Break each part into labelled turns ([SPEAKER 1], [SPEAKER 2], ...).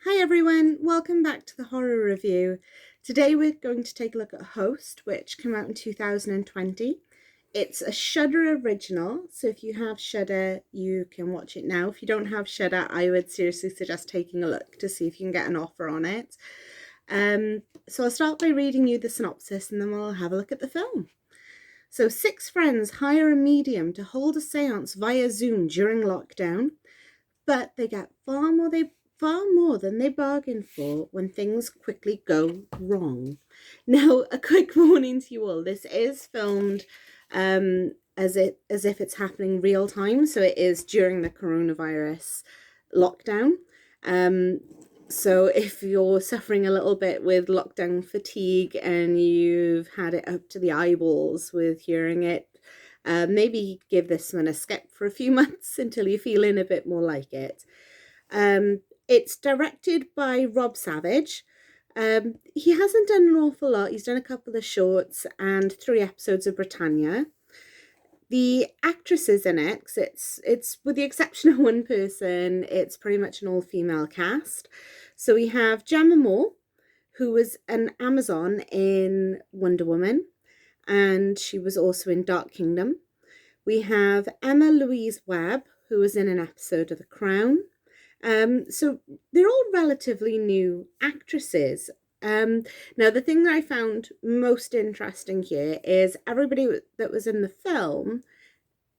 [SPEAKER 1] Hi everyone, welcome back to the horror review. Today we're going to take a look at Host, which came out in 2020. It's a Shudder original, so if you have Shudder, you can watch it now. If you don't have Shudder, I would seriously suggest taking a look to see if you can get an offer on it. So I'll start by reading you the synopsis and then we'll have a look at the film. So 6 friends hire a medium to hold a seance via Zoom during lockdown, but they get far more than they bargained for when things quickly go wrong. Now, a quick warning to you all: this is filmed as if it's happening real time, so it is during the coronavirus lockdown. So if you're suffering a little bit with lockdown fatigue and you've had it up to the eyeballs with hearing it, maybe give this one a skip for a few months until you're feeling a bit more like it. It's directed by Rob Savage. He hasn't done an awful lot. He's done a couple of shorts and 3 episodes of Britannia. The actresses in it, it's with the exception of one person, it's pretty much an all-female cast. So we have Gemma Moore, who was an Amazon in Wonder Woman, and she was also in Dark Kingdom. We have Emma Louise Webb, who was in an episode of The Crown. So they're all relatively new actresses. Now, the thing that I found most interesting here is everybody that was in the film,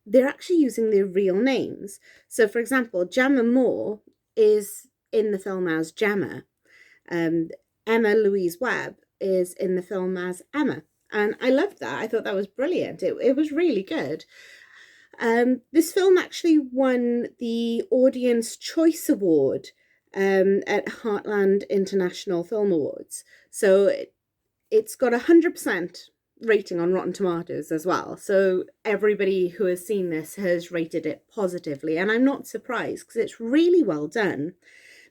[SPEAKER 1] they're actually using their real names. So, for example, Gemma Moore is in the film as Gemma. Emma Louise Webb is in the film as Emma. And I loved that. I thought that was brilliant. It was really good. This film actually won the Audience Choice Award at Heartland International Film Awards. So it's got 100% rating on Rotten Tomatoes as well. So everybody who has seen this has rated it positively. And I'm not surprised because it's really well done.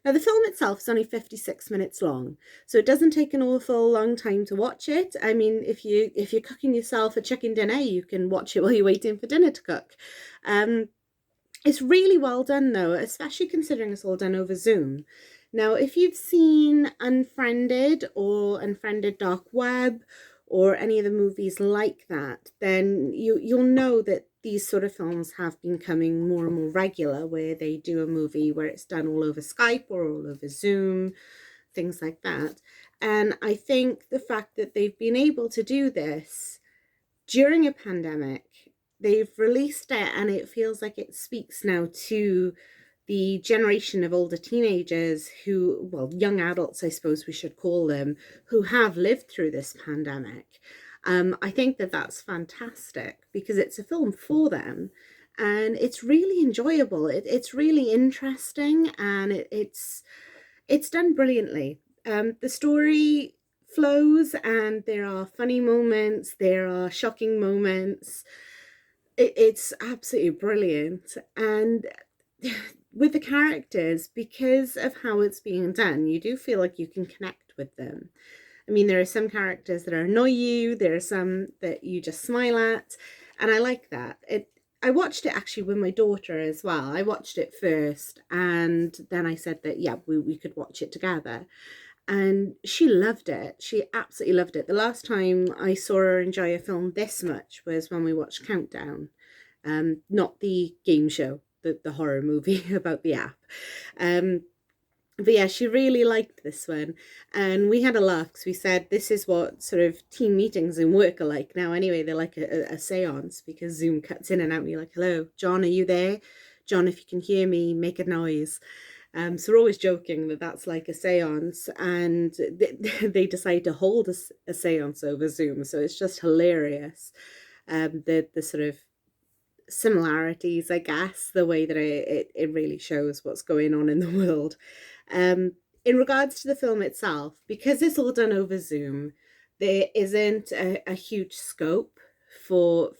[SPEAKER 1] Now, the film itself is only 56 minutes long, so it doesn't take an awful long time to watch it. I mean, if you're cooking yourself a chicken dinner, you can watch it while you're waiting for dinner to cook. It's really well done, though, especially considering it's all done over Zoom. Now, if you've seen Unfriended or Unfriended Dark Web or any of the movies like that, then you'll know that these sort of films have been coming more and more regular, where they do a movie where it's done all over Skype or all over Zoom, things like that. And I think the fact that they've been able to do this during a pandemic, they've released it and it feels like it speaks now to the generation of older teenagers who, well, young adults, I suppose we should call them, who have lived through this pandemic. I think that that's fantastic because it's a film for them and it's really enjoyable. It's really interesting and it's done brilliantly. The story flows and there are funny moments, there are shocking moments. It's absolutely brilliant. And with the characters, because of how it's being done, you do feel like you can connect with them. I mean, there are some characters that annoy you, there are some that you just smile at, and I like that. I watched it actually with my daughter as well. I watched it first, and then I said that, yeah, we could watch it together. And she loved it. She absolutely loved it. The last time I saw her enjoy a film this much was when we watched Countdown, not the game show, the horror movie about the app. But yeah, she really liked this one. And we had a laugh because we said this is what sort of team meetings in work are like now anyway. They're like a seance because Zoom cuts in and out and you're like, hello, John, are you there? John, if you can hear me, make a noise. So we're always joking that that's like a seance, and they decide to hold a seance over Zoom. So it's just hilarious. The sort of similarities, I guess, the way that it really shows what's going on in the world. In regards to the film itself, because it's all done over Zoom, there isn't a huge scope for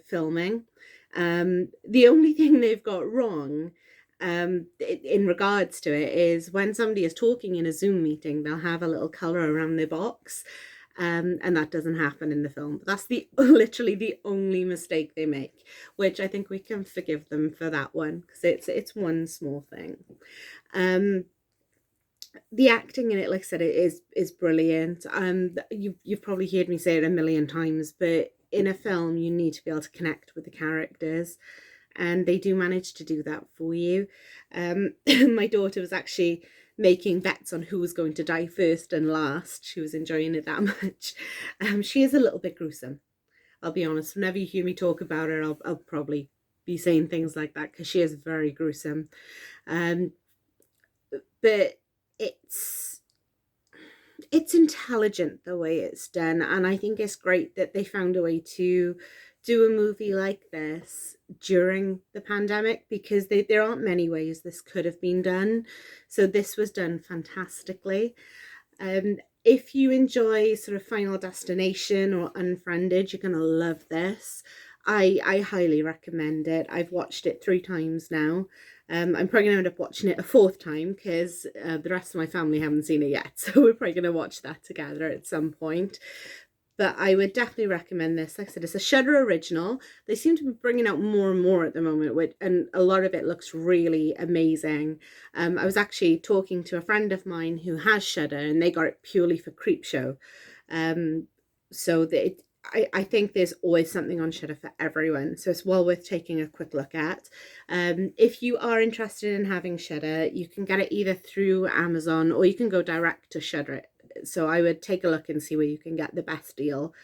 [SPEAKER 1] filming. The only thing they've got wrong in regards to it is when somebody is talking in a Zoom meeting, they'll have a little color around their box. And that doesn't happen in the film. But that's literally the only mistake they make, which I think we can forgive them for that one because it's one small thing. The acting in it, like I said, it is brilliant. You've probably heard me say it a million times, but in a film, you need to be able to connect with the characters, and they do manage to do that for you. My daughter was actually making bets on who was going to die first and last. She was enjoying it that much. She is a little bit gruesome. I'll be honest. Whenever you hear me talk about her, I'll probably be saying things like that because she is very gruesome. Um, but it's it's intelligent the way it's done, and I think it's great that they found a way to do a movie like this during the pandemic, because there aren't many ways this could have been done. So this was done fantastically. If you enjoy sort of Final Destination or Unfriended, you're gonna love this. I highly recommend it. I've watched it 3 times now. I'm probably gonna end up watching it a 4th time because the rest of my family haven't seen it yet, so we're probably gonna watch that together at some point. But I would definitely recommend this. Like I said, it's a Shudder original. They seem to be bringing out more and more at the moment, and a lot of it looks really amazing. I was actually talking to a friend of mine who has Shudder, and they got it purely for Creepshow. So that I think there's always something on Shudder for everyone, so it's well worth taking a quick look at. If you are interested in having Shudder, you can get it either through Amazon or you can go direct to Shudder. So I would take a look and see where you can get the best deal.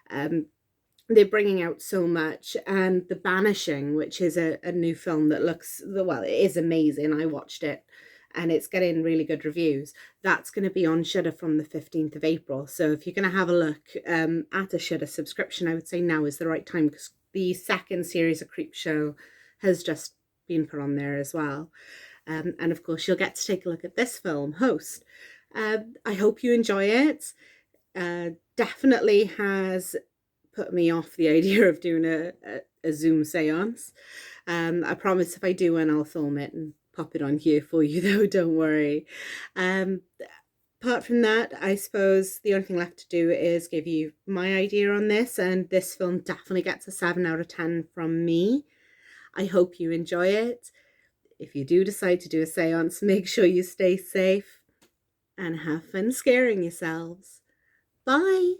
[SPEAKER 1] They're bringing out so much, and The Banishing, which is a new film that looks, well, it is amazing. I watched it and it's getting really good reviews. That's going to be on Shudder from the 15th of April. So if you're going to have a look at a Shudder subscription, I would say now is the right time, because the second series of Creepshow has just been put on there as well. And of course, you'll get to take a look at this film, Host. I hope you enjoy it. Definitely has put me off the idea of doing a Zoom seance. I promise if I do one, I'll film it and pop it on here for you, though, don't worry. Apart from that, I suppose the only thing left to do is give you my idea on this, and this film definitely gets a 7 out of 10 from me. I hope you enjoy it. If you do decide to do a seance, make sure you stay safe and have fun scaring yourselves. Bye!